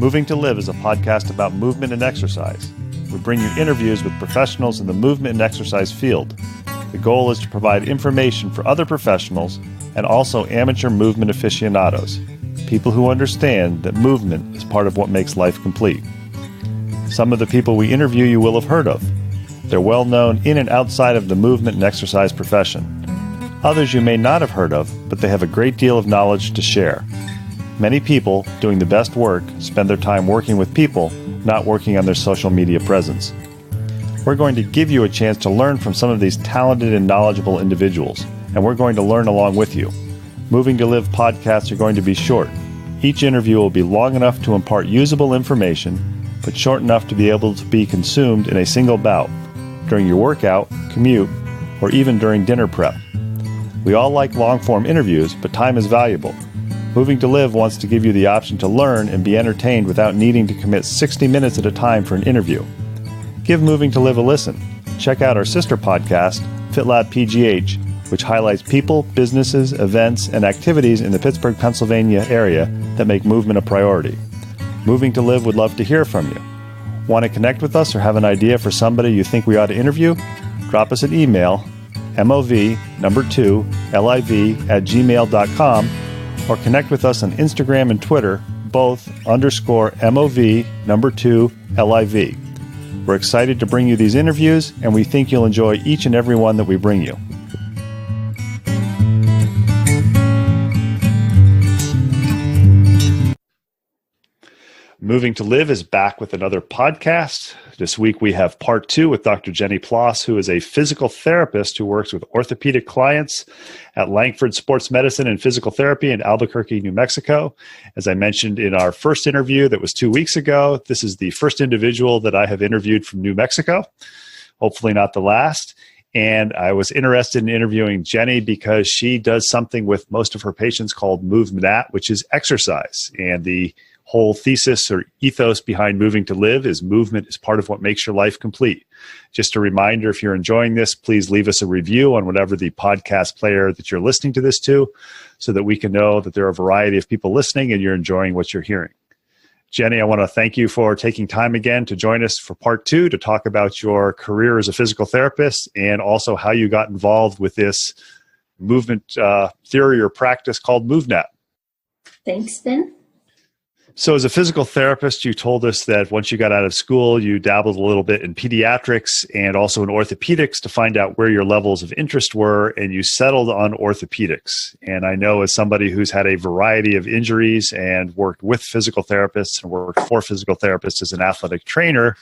Moving to Live is a podcast about movement and exercise. We bring you interviews with professionals in the movement and exercise field. The goal is to provide information for other professionals and also amateur movement aficionados, people who understand that movement is part of what makes life complete. Some of the people we interview you will have heard of. They're well known in and outside of the movement and exercise profession. Others you may not have heard of, but they have a great deal of knowledge to share. Many people doing the best work spend their time working with people, not working on their social media presence. We're going to give you a chance to learn from some of these talented and knowledgeable individuals, and we're going to learn along with you. Moving to Live podcasts are going to be short. Each interview will be long enough to impart usable information, but short enough to be able to be consumed in a single bout, during your workout, commute, or even during dinner prep. We all like long-form interviews, but time is valuable. Moving to Live wants to give you the option to learn and be entertained without needing to commit 60 minutes at a time for an interview. Give Moving to Live a listen. Check out our sister podcast, FitLab PGH, which highlights people, businesses, events, and activities in the Pittsburgh, Pennsylvania area that make movement a priority. Moving to Live would love to hear from you. Want to connect with us or have an idea for somebody you think we ought to interview? Drop us an email, mov2liv@gmail.com, or connect with us on Instagram and Twitter, both _mov2liv. We're excited to bring you these interviews, and we think you'll enjoy each and every one that we bring you. Moving to Live is back with another podcast. This week we have part 2 with Dr. Jenny Ploss, who is a physical therapist who works with orthopedic clients at Langford Sports Medicine and Physical Therapy in Albuquerque, New Mexico. As I mentioned in our first interview that was 2 weeks ago, this is the first individual that I have interviewed from New Mexico, hopefully not the last. And I was interested in interviewing Jenny because she does something with most of her patients called MovNat, which is exercise. And the whole thesis or ethos behind Moving to Live is movement is part of what makes your life complete. Just a reminder, if you're enjoying this, please leave us a review on whatever the podcast player that you're listening to this to, so that we can know that there are a variety of people listening and you're enjoying what you're hearing. Jenny, I want to thank you for taking time again to join us for part 2 to talk about your career as a physical therapist and also how you got involved with this movement theory or practice called MovNat. Thanks, Ben. So as a physical therapist, you told us that once you got out of school, you dabbled a little bit in pediatrics and also in orthopedics to find out where your levels of interest were, and you settled on orthopedics. And I know as somebody who's had a variety of injuries and worked with physical therapists and worked for physical therapists as an athletic trainer,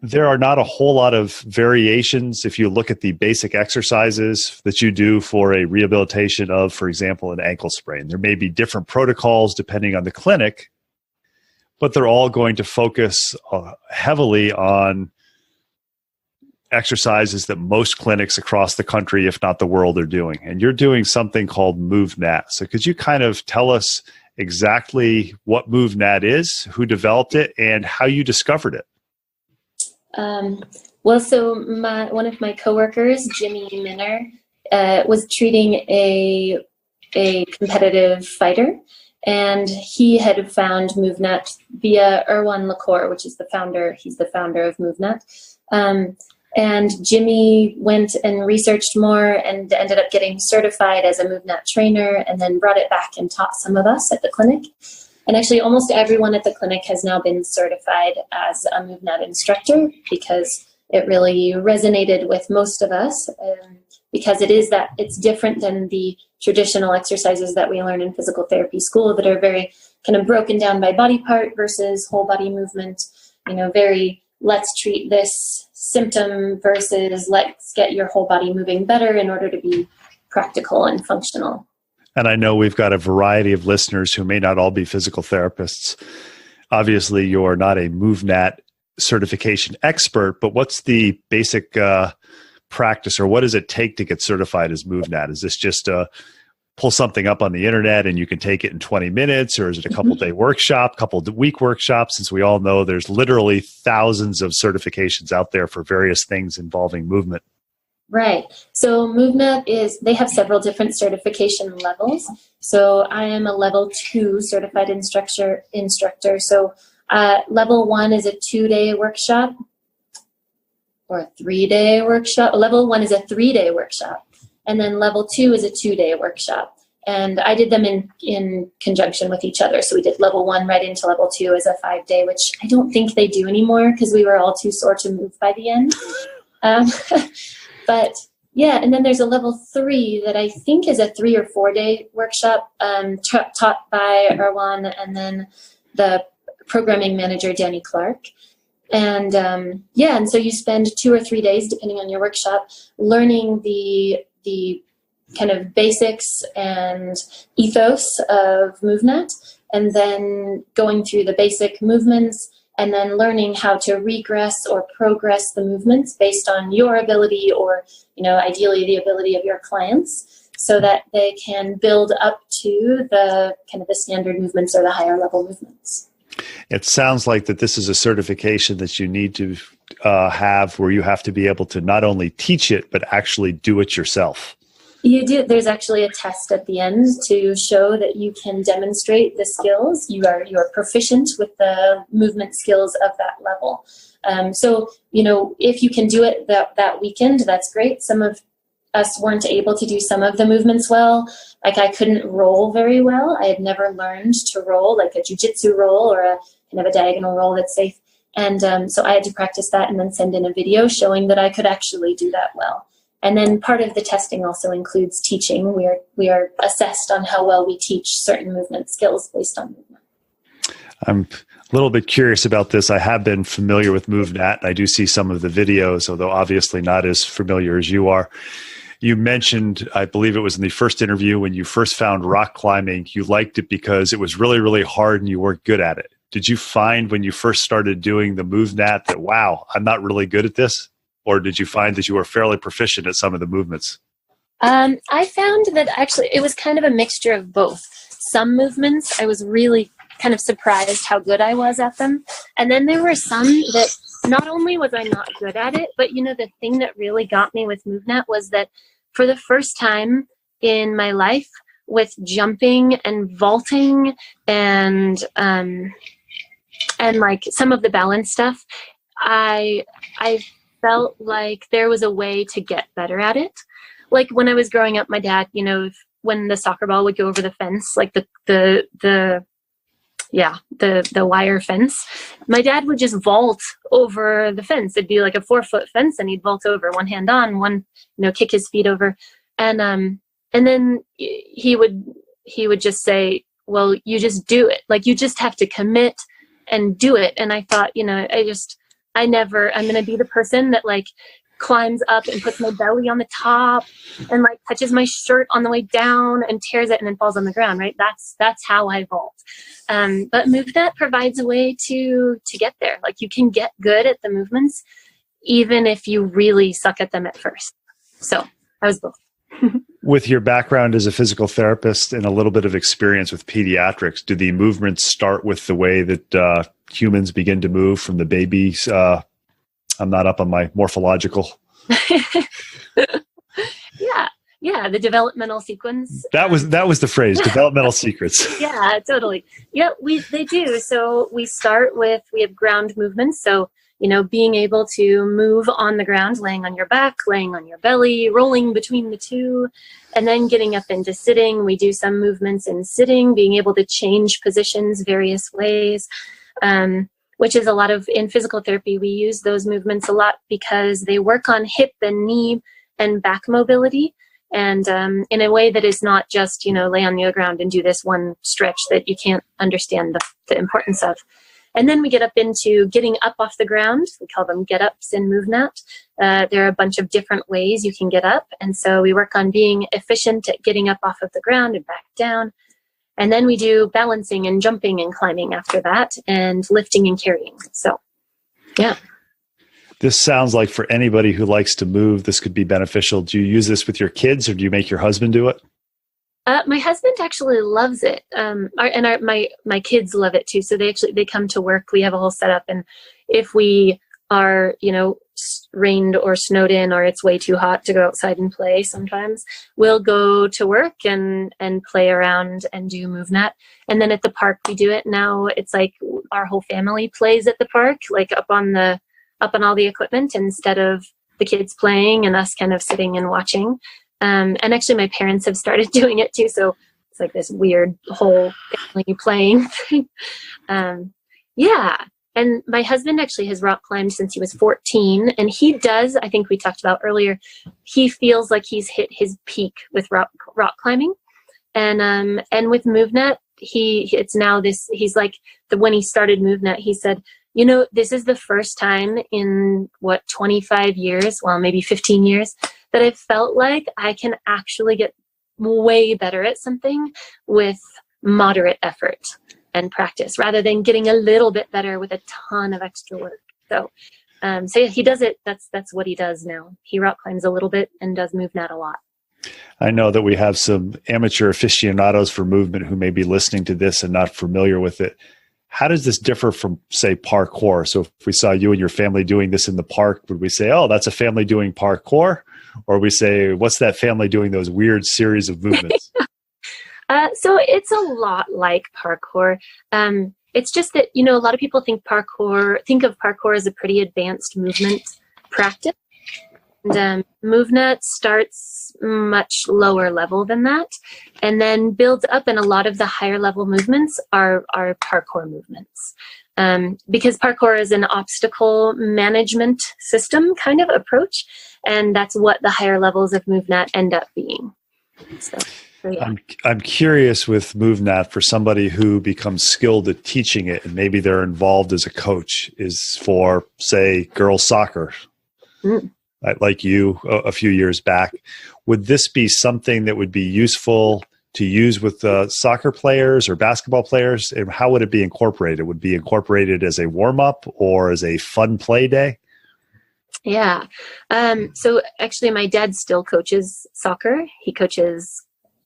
there are not a whole lot of variations if you look at the basic exercises that you do for a rehabilitation of, for example, an ankle sprain. There may be different protocols depending on the clinic, but they're all going to focus heavily on exercises that most clinics across the country, if not the world, are doing. And you're doing something called MovNat. So could you kind of tell us exactly what MovNat is, who developed it, and how you discovered it? So one of my coworkers, Jimmy Minner, was treating a competitive fighter, and he had found MovNat via Erwan LaCour, which is the founder. He's the founder of MovNat. And Jimmy went and researched more and ended up getting certified as a MovNat trainer, and then brought it back and taught some of us at the clinic. And actually, almost everyone at the clinic has now been certified as a MovNat instructor because it really resonated with most of us. Because it's different than the traditional exercises that we learn in physical therapy school that are very kind of broken down by body part versus whole body movement. Very let's treat this symptom versus let's get your whole body moving better in order to be practical and functional. And I know we've got a variety of listeners who may not all be physical therapists. Obviously, you're not a MovNat certification expert, but what's the basic practice, or what does it take to get certified as MovNat? Is this just pull something up on the internet and you can take it in 20 minutes, or is it a couple-day workshop, couple-week workshop, since we all know there's literally thousands of certifications out there for various things involving movement? Right. So MovNat they have several different certification levels. So I am a level 2 certified instructor. So level 1 is a 2-day workshop or a 3-day workshop. Level 1 is a 3-day workshop. And then level 2 is a 2-day workshop. And I did them in conjunction with each other. So we did level 1 right into level 2 as a 5-day, which I don't think they do anymore because we were all too sore to move by the end. But yeah, and then there's a level 3 that I think is a 3 or 4-day workshop taught by Erwan and then the programming manager, Danny Clark. And and so you spend 2 or 3 days, depending on your workshop, learning the kind of basics and ethos of MovNat, and then going through the basic movements, and then learning how to regress or progress the movements based on your ability or, ideally the ability of your clients, so that they can build up to the kind of the standard movements or the higher level movements. It sounds like that this is a certification that you need to have where you have to be able to not only teach it, but actually do it yourself. You do. There's actually a test at the end to show that you can demonstrate the skills. You are proficient with the movement skills of that level. So, if you can do it that weekend, that's great. Some of us weren't able to do some of the movements well. Like I couldn't roll very well. I had never learned to roll, like a jujitsu roll or a kind of a diagonal roll that's safe. And so I had to practice that and then send in a video showing that I could actually do that well. And then part of the testing also includes teaching. We are assessed on how well we teach certain movement skills based on movement. I'm a little bit curious about this. I have been familiar with MovNat. I do see some of the videos, although obviously not as familiar as you are. You mentioned, I believe it was in the first interview, when you first found rock climbing, you liked it because it was really, really hard and you weren't good at it. Did you find when you first started doing the MovNat that, wow, I'm not really good at this? Or did you find that you were fairly proficient at some of the movements? I found that actually it was kind of a mixture of both. Some movements, I was really kind of surprised how good I was at them. And then there were some that not only was I not good at it, but the thing that really got me with MovNat was that for the first time in my life, with jumping and vaulting and like some of the balance stuff, I felt like there was a way to get better at it. Like when I was growing up, my dad, when the soccer ball would go over the fence, like the wire fence, my dad would just vault over the fence. It'd be like a 4-foot fence and he'd vault over, one hand on, one, kick his feet over. And then he would just say, well, you just do it. Like you just have to commit and do it. And I thought, I'm going to be the person that like climbs up and puts my belly on the top and like touches my shirt on the way down and tears it and then falls on the ground, right? That's how I vault. But MovNat provides a way to get there. Like you can get good at the movements, even if you really suck at them at first. So I was both. With your background as a physical therapist and a little bit of experience with pediatrics, do the movements start with the way that humans begin to move from the babies? I'm not up on my morphological. Yeah, the developmental sequence. That was the phrase, developmental secrets. Yeah, totally. Yeah, they do. So we have ground movements. So, being able to move on the ground, laying on your back, laying on your belly, rolling between the two, and then getting up into sitting. We do some movements in sitting, being able to change positions various ways, which is a lot of, in physical therapy, we use those movements a lot because they work on hip and knee and back mobility. And in a way that is not just, lay on the ground and do this one stretch that you can't understand the importance of. And then we get up into getting up off the ground. We call them get-ups in MovNat. There are a bunch of different ways you can get up. And so we work on being efficient at getting up off of the ground and back down. And then we do balancing and jumping and climbing after that, and lifting and carrying. So, yeah. This sounds like for anybody who likes to move, this could be beneficial. Do you use this with your kids or do you make your husband do it? My husband actually loves it. My kids love it too. So they come to work. We have a whole setup. And if we are, rained or snowed in, or it's way too hot to go outside and play sometimes, we'll go to work and play around and do MovNat. And then at the park, we do it now. It's like our whole family plays at the park, like up on all the equipment, instead of the kids playing and us kind of sitting and watching. And actually my parents have started doing it too. So it's like this weird whole family playing thing. Yeah. And my husband actually has rock climbed since he was 14. And he does, I think we talked about earlier, he feels like he's hit his peak with rock climbing. And with MovNat, it's now this, he's like, when he started MovNat, he said, this is the first time in 25 years, well, maybe 15 years, that I felt like I can actually get way better at something with moderate effort and practice, rather than getting a little bit better with a ton of extra work. So yeah, he does it. That's what he does now. He rock climbs a little bit and does MovNat a lot. I know that we have some amateur aficionados for movement who may be listening to this and not familiar with it. How does this differ from, say, parkour? So if we saw you and your family doing this in the park, would we say, oh, that's a family doing parkour? Or we say, what's that family doing those weird series of movements? So it's a lot like parkour. It's just that, a lot of people think of parkour as a pretty advanced movement practice. And MovNat starts much lower level than that, and then builds up, and a lot of the higher level movements are parkour movements. Because parkour is an obstacle management system kind of approach, and that's what the higher levels of MovNat end up being. So yeah. I'm curious with MovNat, for somebody who becomes skilled at teaching it, and maybe they're involved as a coach, is for, say, girls soccer. Like you a few years back, would this be something that would be useful to use with soccer players or basketball players? And how would it be incorporated? Would it be incorporated as a warm-up or as a fun play day? Yeah. So actually my dad still coaches soccer. He coaches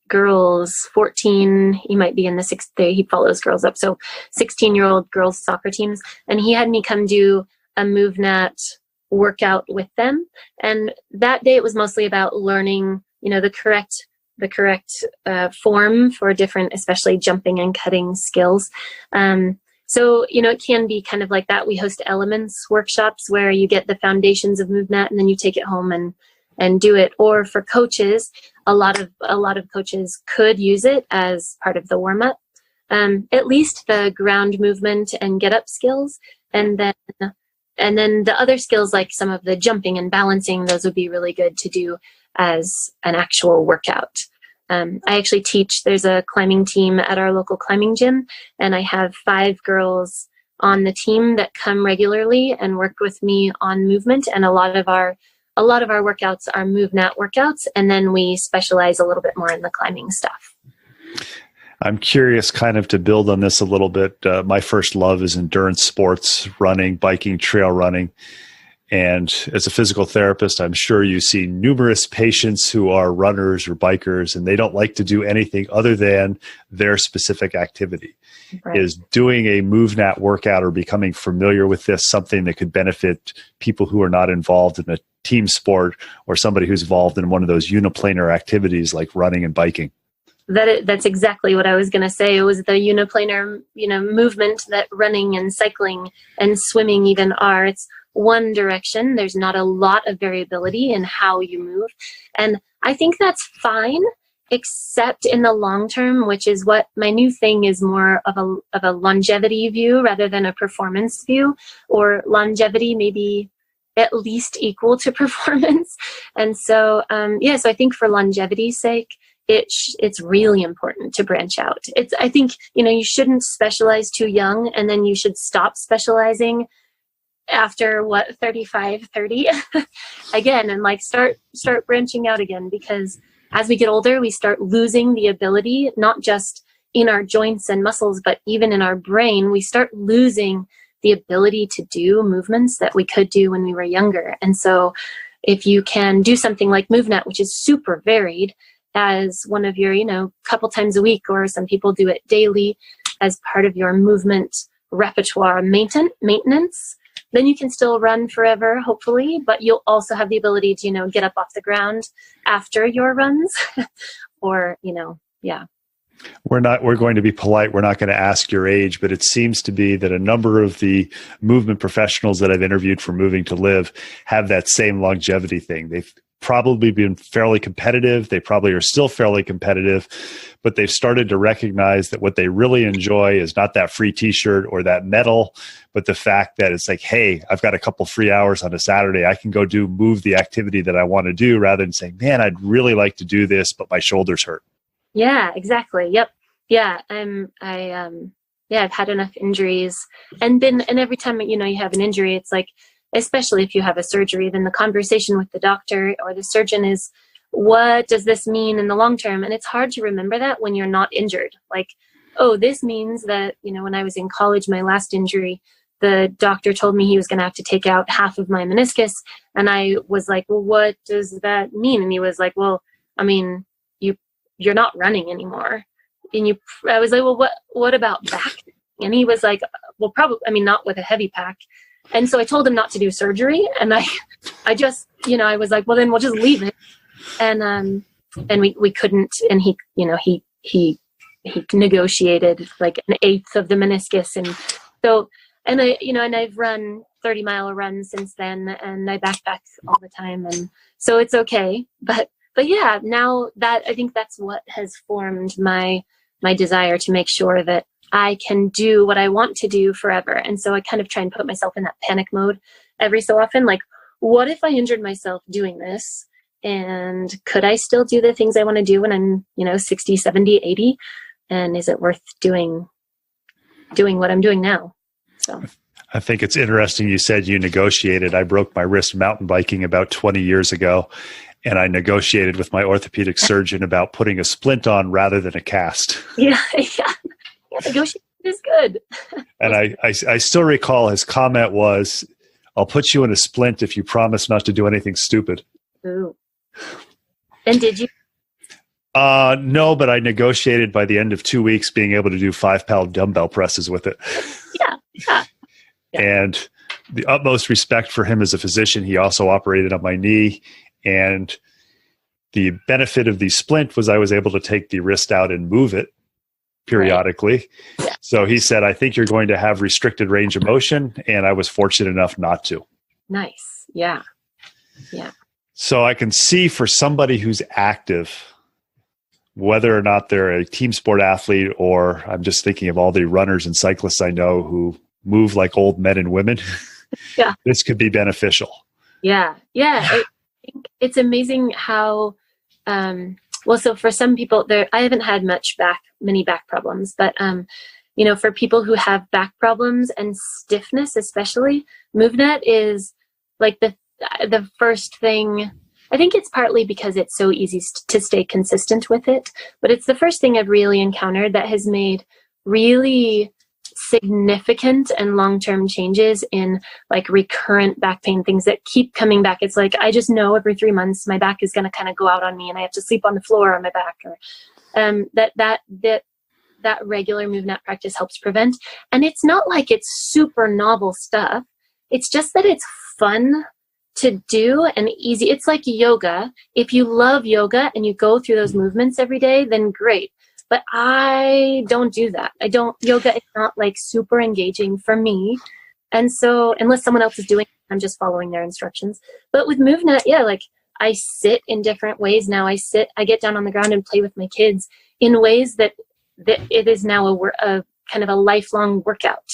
girls 14. He might be in the sixth day. He follows girls up. So 16-year-old girls soccer teams. And he had me come do a MovNat workout with them. And that day it was mostly about learning, the correct form for different, especially jumping and cutting skills. So, it can be kind of like that. We host elements workshops where you get the foundations of MovNat and then you take it home and do it. Or for coaches, a lot of coaches could use it as part of the warm up, at least the ground movement and get up skills. And then the other skills, like some of the jumping and balancing, those would be really good to do as an actual workout. I actually teach, there's a climbing team at our local climbing gym, and I have 5 girls on the team that come regularly and work with me on movement. And a lot of our workouts are MovNat workouts, and then we specialize a little bit more in the climbing stuff. I'm curious, kind of to build on this a little bit. My first love is endurance sports, running, biking, trail running. And as a physical therapist, I'm sure you see numerous patients who are runners or bikers, and they don't like to do anything other than their specific activity. Right. Is doing a MovNat workout or becoming familiar with this something that could benefit people who are not involved in a team sport, or somebody who's involved in one of those uniplanar activities like running and biking? That's exactly what I was going to say. It was the uniplanar, movement that running and cycling and swimming even are. It's one direction. There's not a lot of variability in how you move. And I think that's fine, except in the long term, which is what my new thing is, more of a longevity view rather than a performance view, or longevity maybe at least equal to performance. And so, so I think for longevity's sake, it's really important to branch out. I think, you shouldn't specialize too young, and then you should stop specializing after 35, 30 again, and like start branching out again, because as we get older, we start losing the ability, not just in our joints and muscles, but even in our brain, we start losing the ability to do movements that we could do when we were younger. And so if you can do something like MovNat, which is super varied, as one of your, couple times a week, or some people do it daily as part of your movement repertoire maintenance, then you can still run forever, hopefully, but you'll also have the ability to, get up off the ground after your runs or, yeah. We're going to be polite. We're not going to ask your age, but it seems to be that a number of the movement professionals that I've interviewed for Moving to Live have that same longevity thing. They've probably been fairly competitive. They probably are still fairly competitive, but they've started to recognize that what they really enjoy is not that free t-shirt or that medal, but the fact that it's like, hey, I've got a couple free hours on a Saturday. I can go move the activity that I want to do rather than saying, man, I'd really like to do this, but my shoulders hurt. Yeah, exactly. Yep. Yeah. I've had enough injuries and every time, you have an injury, it's like, especially if you have a surgery, then the conversation with the doctor or the surgeon is, what does this mean in the long term? And it's hard to remember that when you're not injured. Like, oh, this means that, when I was in college, my last injury, the doctor told me he was going to have to take out half of my meniscus. And I was like, well, what does that mean? And he was like, well, I mean, you're not running anymore. And I was like, well, what about back? And he was like, well, probably, not with a heavy pack. And so I told him not to do surgery. And I just, I was like, well, then we'll just leave it. And we couldn't, and he negotiated like an eighth of the meniscus. And so, and I've run 30-mile runs since then, and I backpack all the time. And so it's okay. But yeah, now that I think that's what has formed my desire to make sure that I can do what I want to do forever. And so I kind of try and put myself in that panic mode every so often. Like, what if I injured myself doing this? And could I still do the things I want to do when I'm, 60, 70, 80? And is it worth doing what I'm doing now? So I think it's interesting you said you negotiated. I broke my wrist mountain biking about 20 years ago. And I negotiated with my orthopedic surgeon about putting a splint on rather than a cast. Yeah, negotiation is good. And I still recall his comment was, I'll put you in a splint if you promise not to do anything stupid. Ooh. And did you? No, but I negotiated by the end of 2 weeks being able to do 5-pound dumbbell presses with it. Yeah. And the utmost respect for him as a physician. He also operated on my knee. And the benefit of the splint was I was able to take the wrist out and move it periodically. Right. Yeah. So he said, I think you're going to have restricted range of motion. And I was fortunate enough not to. Nice. Yeah. Yeah. So I can see for somebody who's active, whether or not they're a team sport athlete, or I'm just thinking of all the runners and cyclists I know who move like old men and women. Yeah. This could be beneficial. Yeah. Yeah. I think it's amazing how, so for some people I haven't had many back problems, but, for people who have back problems and stiffness, especially, MovNat is like the first thing. I think it's partly because it's so easy to stay consistent with it, but it's the first thing I've really encountered that has made really significant and long-term changes in like recurrent back pain, things that keep coming back. It's like, I just know every 3 months my back is going to kind of go out on me and I have to sleep on the floor on my back, or that regular MovNat practice helps prevent. And it's not like it's super novel stuff. It's just that it's fun to do and easy. It's like yoga. If you love yoga and you go through those movements every day, then great. But I don't do that. Yoga is not like super engaging for me. And so unless someone else is doing it, I'm just following their instructions. But with MovNat, like I sit in different ways now. I get down on the ground and play with my kids in ways that it is now a kind of a lifelong workout.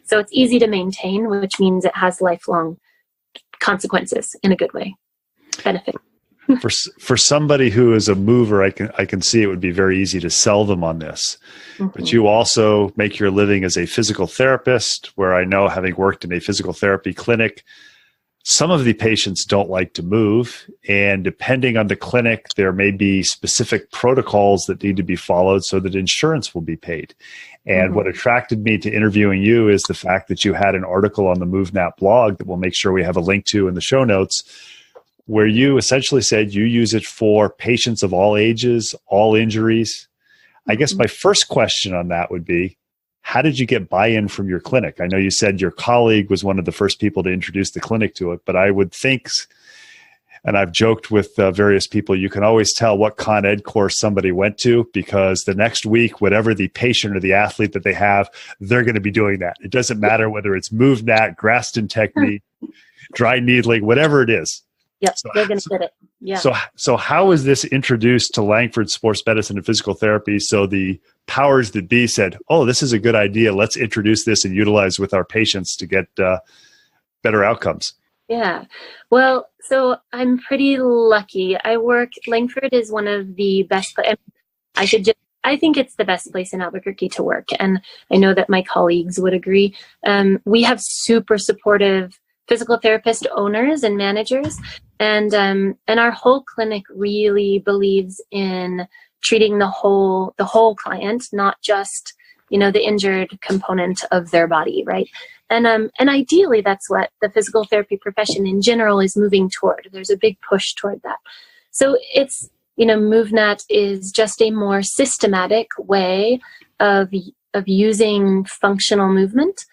So it's easy to maintain, which means it has lifelong consequences in a good way, benefit. For somebody who is a mover, I can see it would be very easy to sell them on this. Mm-hmm. But you also make your living as a physical therapist, where I know, having worked in a physical therapy clinic, some of the patients don't like to move. And depending on the clinic, there may be specific protocols that need to be followed so that insurance will be paid. And what attracted me to interviewing you is the fact that you had an article on the MovNat blog that we'll make sure we have a link to in the show notes, where you essentially said you use it for patients of all ages, all injuries. I guess my first question on that would be, how did you get buy-in from your clinic? I know you said your colleague was one of the first people to introduce the clinic to it, but I would think, and I've joked with various people, you can always tell what Con Ed course somebody went to, because the next week, whatever the patient or the athlete that they have, they're going to be doing that. It doesn't matter whether it's MovNat, Graston technique, dry needling, whatever it is. Yep, they're going to get it. Yeah. So how was this introduced to Langford Sports Medicine and Physical Therapy? So the powers that be said, oh, this is a good idea. Let's introduce this and utilize with our patients to get better outcomes. Yeah. Well, so I'm pretty lucky. Langford is one of the best, I think it's the best place in Albuquerque to work. And I know that my colleagues would agree. We have super supportive physical therapist owners and managers. And our whole clinic really believes in treating the whole client, not just, the injured component of their body, right? And ideally, that's what the physical therapy profession in general is moving toward. There's a big push toward that. So it's, MovNat is just a more systematic way of using functional movement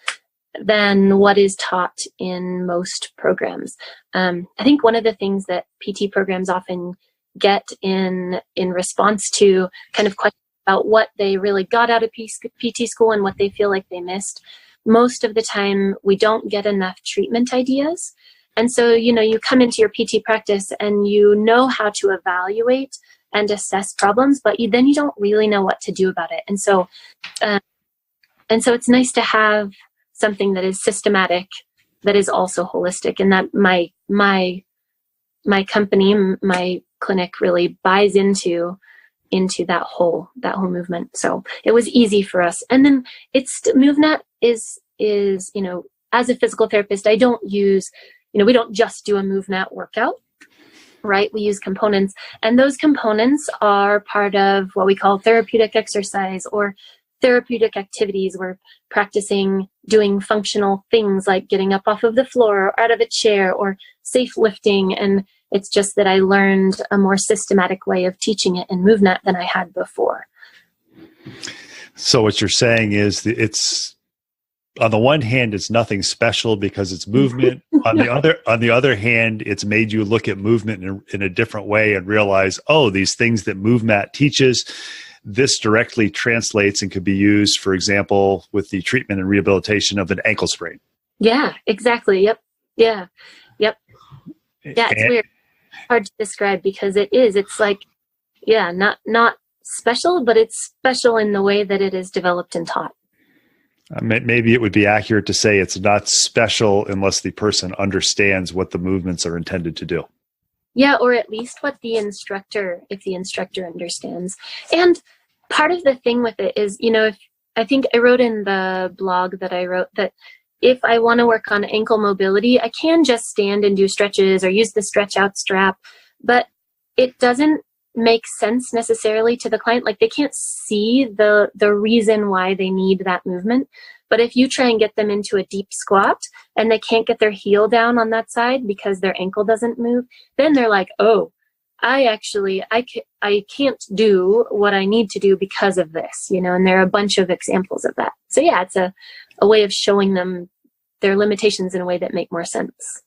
than what is taught in most programs. I think one of the things that PT programs often get in response to kind of questions about what they really got out of PT school and what they feel like they missed, most of the time we don't get enough treatment ideas. And so, you come into your PT practice and you know how to evaluate and assess problems, but then you don't really know what to do about it. And so it's nice to have something that is systematic, that is also holistic, and that my company, my clinic really buys into that whole movement. So it was easy for us. And then MovNat is as a physical therapist, I don't use, we don't just do a MovNat workout, right? We use components, and those components are part of what we call therapeutic exercise or therapeutic activities. We're practicing doing functional things like getting up off of the floor or out of a chair or safe lifting. And it's just that I learned a more systematic way of teaching it in MovNat than I had before. So what you're saying is that it's, on the one hand, it's nothing special because it's movement. On the other hand, it's made you look at movement in a different way and realize, oh, these things that MovNat teaches, this directly translates and could be used, for example, with the treatment and rehabilitation of an ankle sprain. Yeah, exactly. Yep. Yeah. Yep. Yeah, it's weird. Hard to describe because it's like, yeah, not special, but it's special in the way that it is developed and taught. Maybe it would be accurate to say it's not special unless the person understands what the movements are intended to do. Yeah, or at least what if the instructor understands. And part of the thing with it is, I think I wrote in the blog that I wrote that if I want to work on ankle mobility, I can just stand and do stretches or use the stretch out strap, but it doesn't make sense necessarily to the client. Like they can't see the reason why they need that movement. But if you try and get them into a deep squat and they can't get their heel down on that side because their ankle doesn't move, then they're like, oh, I can't do what I need to do because of this, and there are a bunch of examples of that. So yeah, it's a way of showing them their limitations in a way that make more sense.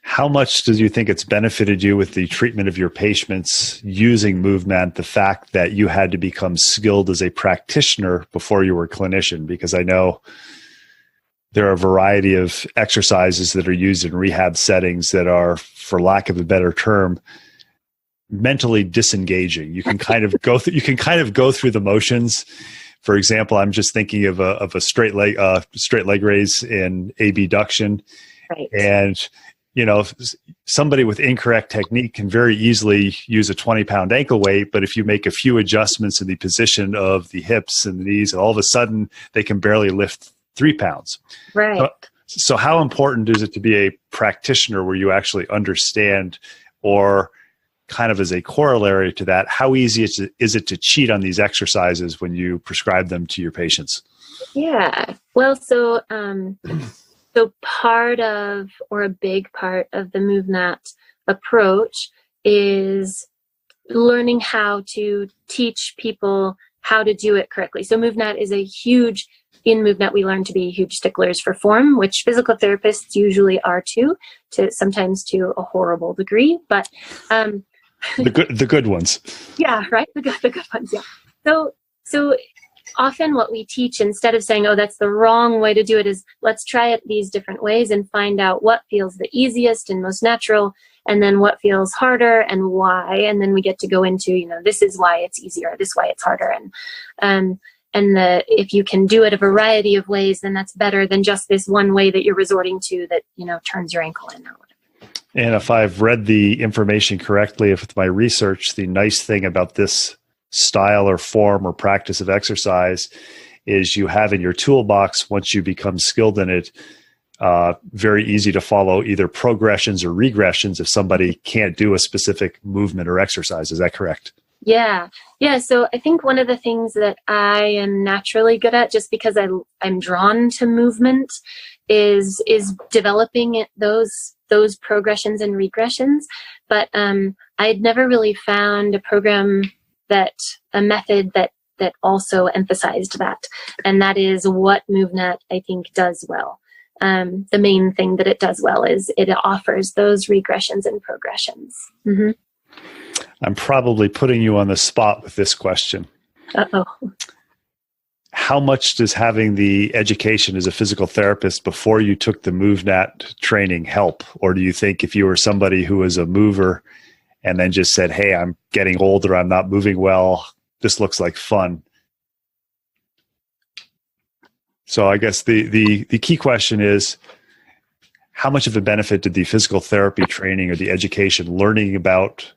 How much do you think it's benefited you with the treatment of your patients using MovNat, the fact that you had to become skilled as a practitioner before you were a clinician? Because I know there are a variety of exercises that are used in rehab settings that are, for lack of a better term, mentally disengaging. You can kind of go through the motions. For example, I'm just thinking of a straight leg raise in abduction, right? And somebody with incorrect technique can very easily use a 20-pound ankle weight, but if you make a few adjustments in the position of the hips and the knees, all of a sudden they can barely lift 3 pounds. Right. So how important is it to be a practitioner where you actually understand, or kind of as a corollary to that, how easy is it to cheat on these exercises when you prescribe them to your patients? Yeah. Well, so part of, or a big part of the MovNat approach is learning how to teach people how to do it correctly. So MovNat is in MovNat, we learn to be huge sticklers for form, which physical therapists usually are too, sometimes to a horrible degree, but the good ones. Yeah, right. The good ones. Yeah. So often what we teach, instead of saying, oh, that's the wrong way to do it, is let's try it these different ways and find out what feels the easiest and most natural, and then what feels harder and why. And then we get to go into, this is why it's easier, this why it's harder. If you can do it a variety of ways, then that's better than just this one way that you're resorting to that, turns your ankle in or whatever. And if I've read the information correctly, with my research, the nice thing about this style or form or practice of exercise is you have in your toolbox, once you become skilled in it, very easy to follow either progressions or regressions if somebody can't do a specific movement or exercise. Is that correct? Yeah. So I think one of the things that I am naturally good at, just because I'm drawn to movement, is developing those progressions and regressions. But I'd never really found a method that also emphasized that. And that is what MovNat, I think, does well. The main thing that it does well is it offers those regressions and progressions. Mm-hmm. I'm probably putting you on the spot with this question. Uh-oh. How much does having the education as a physical therapist before you took the MovNat training help? Or do you think if you were somebody who was a mover and then just said, hey, I'm getting older, I'm not moving well, this looks like fun? So I guess the key question is, how much of a benefit did the physical therapy training or the education, learning about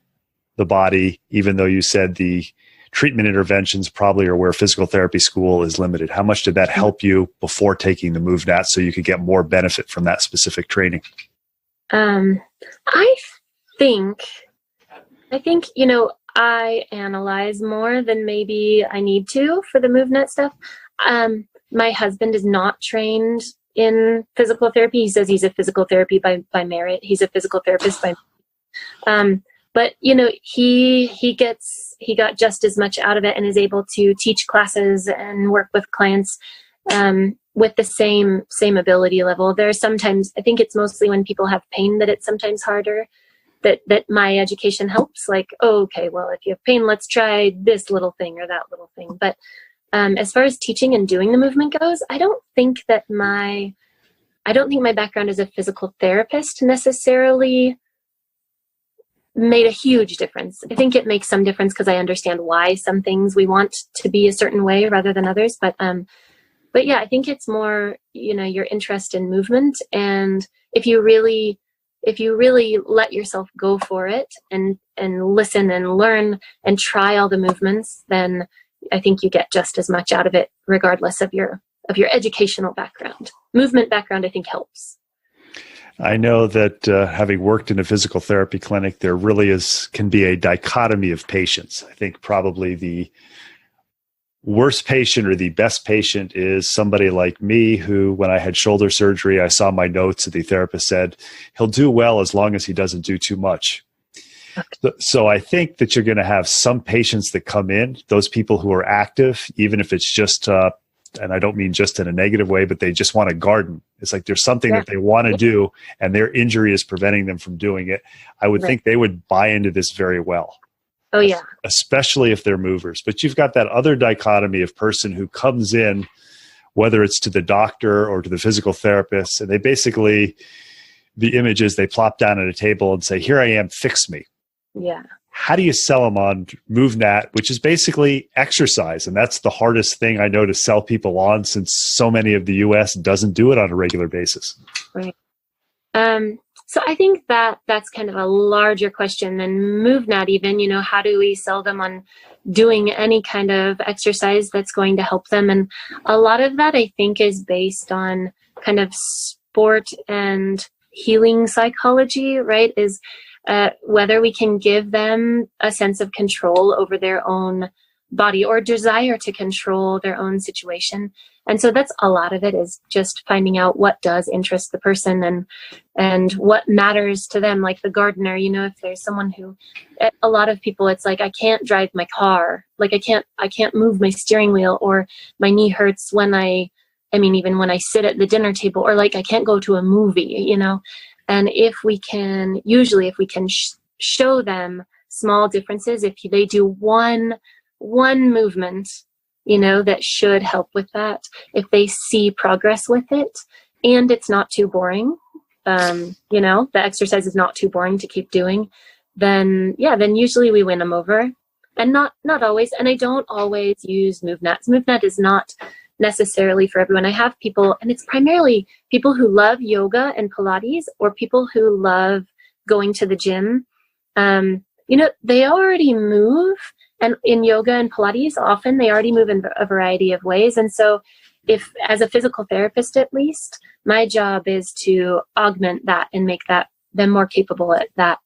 the body, even though you said the treatment interventions probably are where physical therapy school is limited, how much did that help you before taking the MovNat so you could get more benefit from that specific training? I think, I analyze more than maybe I need to for the MovNat stuff. My husband is not trained in physical therapy. He says he's a physical therapy by merit. He's a physical therapist by but he got just as much out of it and is able to teach classes and work with clients with the same ability level. There are sometimes, I think it's mostly when people have pain that it's sometimes harder that my education helps. Like, oh, okay, well, if you have pain, let's try this little thing or that little thing. But as far as teaching and doing the movement goes, I don't think my background as a physical therapist necessarily made a huge difference. I think it makes some difference because I understand why some things we want to be a certain way rather than others. But yeah, I think it's more, your interest in movement. And if you really let yourself go for it and listen and learn and try all the movements, then I think you get just as much out of it, regardless of your educational background. Movement background, I think, helps. I know that having worked in a physical therapy clinic, there really can be a dichotomy of patients. I think probably the worst patient or the best patient is somebody like me who, when I had shoulder surgery, I saw my notes and the therapist said, he'll do well as long as he doesn't do too much. So I think that you're going to have some patients that come in, those people who are active, even if it's just, and I don't mean just in a negative way, but they just want to garden. It's like there's something that they want to do and their injury is preventing them from doing it. I would think they would buy into this very well. Oh, yeah. Especially if they're movers. But you've got that other dichotomy of person who comes in, whether it's to the doctor or to the physical therapist, and they basically, the image is they plop down at a table and say, here I am, fix me. Yeah. How do you sell them on MovNat, which is basically exercise? And that's the hardest thing I know to sell people on, since so many of the U.S. doesn't do it on a regular basis. Right. So I think that's kind of a larger question than MovNat even. How do we sell them on doing any kind of exercise that's going to help them? And a lot of that, I think, is based on kind of sport and healing psychology, right? Is whether we can give them a sense of control over their own body or desire to control their own situation. And so that's a lot of it, is just finding out what does interest the person and what matters to them. Like the gardener, you know, if there's someone who, a lot of people, it's like, I can't drive my car. Like I can't move my steering wheel, or my knee hurts when even when I sit at the dinner table, or like I can't go to a movie, you know. And if we can show them small differences, if they do one movement, you know, that should help with that, if they see progress with it and it's not too boring, you know, the exercise is not too boring to keep doing, then usually we win them over. And not always. And I don't always use MovNat. MovNat is not necessarily for everyone. I have people, and it's primarily people who love yoga and Pilates, or people who love going to the gym. You know, they already move, and in yoga and Pilates, often they already move in a variety of ways. And so if, as a physical therapist, at least, my job is to augment that and make them more capable at that.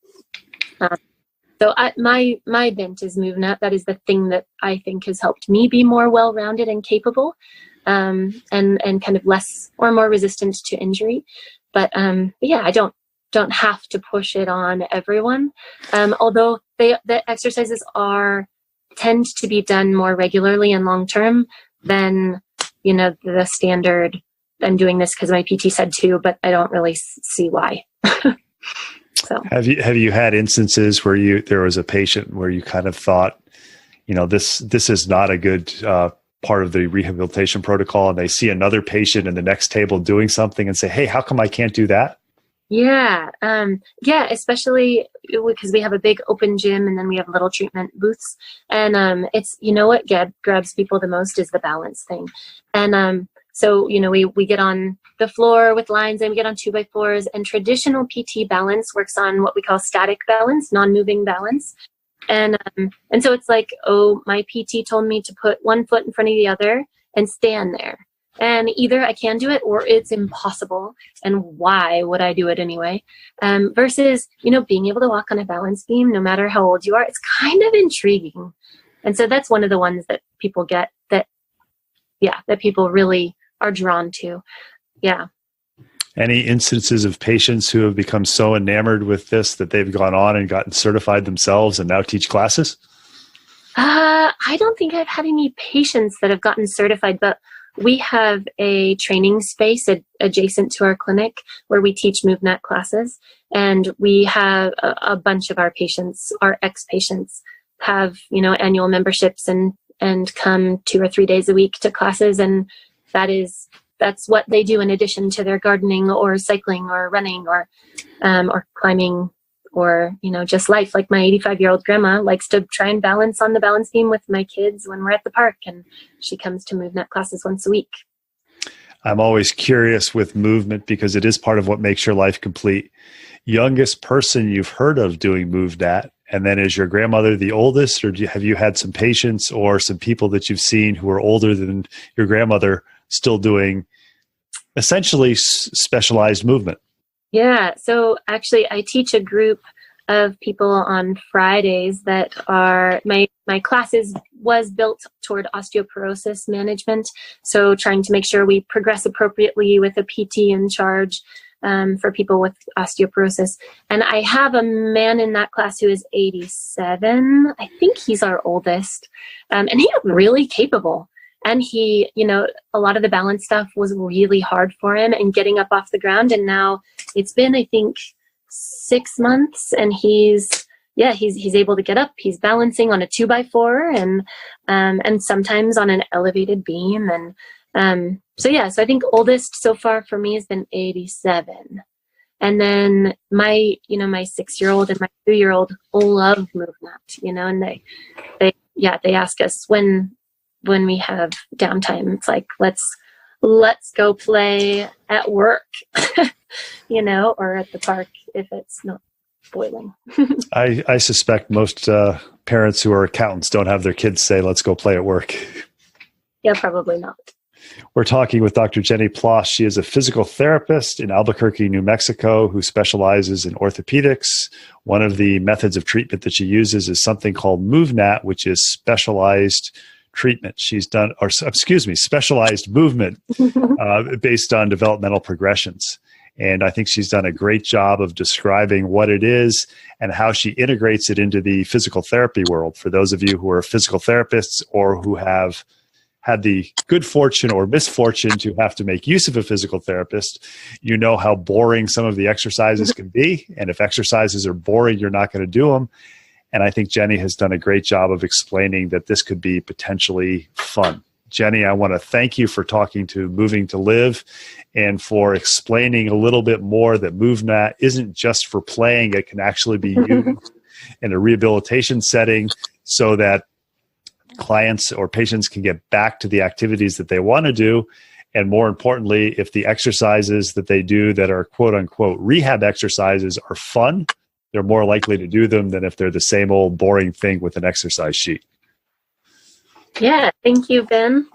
So my bent is MovNat. That is the thing that I think has helped me be more well-rounded and capable, and kind of less or more resistant to injury. But yeah, I don't have to push it on everyone. Although the exercises tend to be done more regularly and long-term than, you know, the standard, I'm doing this because my PT said to, but I don't really see why. So have you had instances where there was a patient where you kind of thought, you know, this is not a good part of the rehabilitation protocol, and they see another patient in the next table doing something and say, hey, how come I can't do that? Yeah. Especially because we have a big open gym and then we have little treatment booths. And it's, you know, what grabs people the most is the balance thing. And so, you know, we get on the floor with lines and we get on 2x4s, and traditional PT balance works on what we call static balance, non-moving balance. And so it's like, oh, my PT told me to put one foot in front of the other and stand there. And either I can do it or it's impossible. And why would I do it anyway? Versus, you know, being able to walk on a balance beam, no matter how old you are, it's kind of intriguing. And so that's one of the ones that people get that people really are drawn to. Yeah. Any instances of patients who have become so enamored with this that they've gone on and gotten certified themselves and now teach classes? I don't think I've had any patients that have gotten certified, but we have a training space adjacent to our clinic where we teach MovNat classes. And we have a bunch of our patients, our ex-patients, have, you know, annual memberships and come 2 or 3 days a week to classes. And that's what they do in addition to their gardening or cycling or running or climbing or, you know, just life. Like my 85-year-old grandma likes to try and balance on the balance beam with my kids when we're at the park, and she comes to MovNat classes once a week. I'm always curious with movement because it is part of what makes your life complete. Youngest person you've heard of doing MovNat, and then is your grandmother the oldest, or have you had some patients or some people that you've seen who are older than your grandmother still doing essentially specialized movement? Yeah. So actually I teach a group of people on Fridays that are, my classes was built toward osteoporosis management. So trying to make sure we progress appropriately with a PT in charge for people with osteoporosis. And I have a man in that class who is 87. I think he's our oldest. And he's really capable. And he, you know, a lot of the balance stuff was really hard for him and getting up off the ground. And now it's been, I think, 6 months, and he's able to get up. He's balancing on a 2x4 and sometimes on an elevated beam. And so I think oldest so far for me has been 87. And then my 6-year-old and my 2-year-old love MovNat, you know, and they ask us when we have downtime, it's like, let's go play at work, you know, or at the park if it's not boiling. I suspect most parents who are accountants don't have their kids say, let's go play at work. Yeah, probably not. We're talking with Dr. Jenny Ploss. She is a physical therapist in Albuquerque, New Mexico, who specializes in orthopedics. One of the methods of treatment that she uses is something called MovNat, which is specialized treatment. Specialized movement based on developmental progressions. And I think she's done a great job of describing what it is and how she integrates it into the physical therapy world. For those of you who are physical therapists or who have had the good fortune or misfortune to have to make use of a physical therapist, you know how boring some of the exercises can be. And if exercises are boring, you're not going to do them. And I think Jenny has done a great job of explaining that this could be potentially fun. Jenny, I want to thank you for talking to Moving to Live and for explaining a little bit more that MovNat isn't just for playing. It can actually be used in a rehabilitation setting so that clients or patients can get back to the activities that they want to do. And more importantly, if the exercises that they do that are quote unquote rehab exercises are fun, they're more likely to do them than if they're the same old boring thing with an exercise sheet. Yeah, thank you, Ben.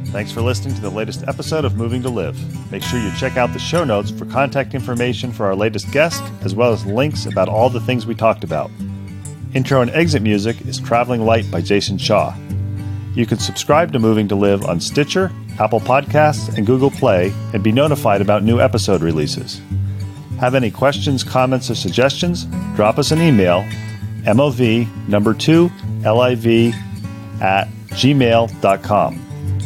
Thanks for listening to the latest episode of Moving to Live. Make sure you check out the show notes for contact information for our latest guest, as well as links about all the things we talked about. Intro and exit music is Traveling Light by Jason Shaw. You can subscribe to Moving to Live on Stitcher, Apple Podcasts, and Google Play, and be notified about new episode releases. Have any questions, comments, or suggestions? Drop us an email, mov2liv@gmail.com.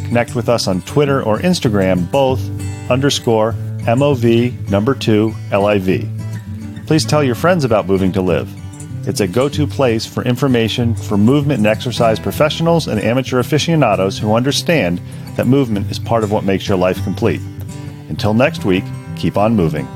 Connect with us on Twitter or Instagram, both _MOV2LIV. Please tell your friends about Moving to Live. It's a go-to place for information for movement and exercise professionals and amateur aficionados who understand that movement is part of what makes your life complete. Until next week, keep on moving.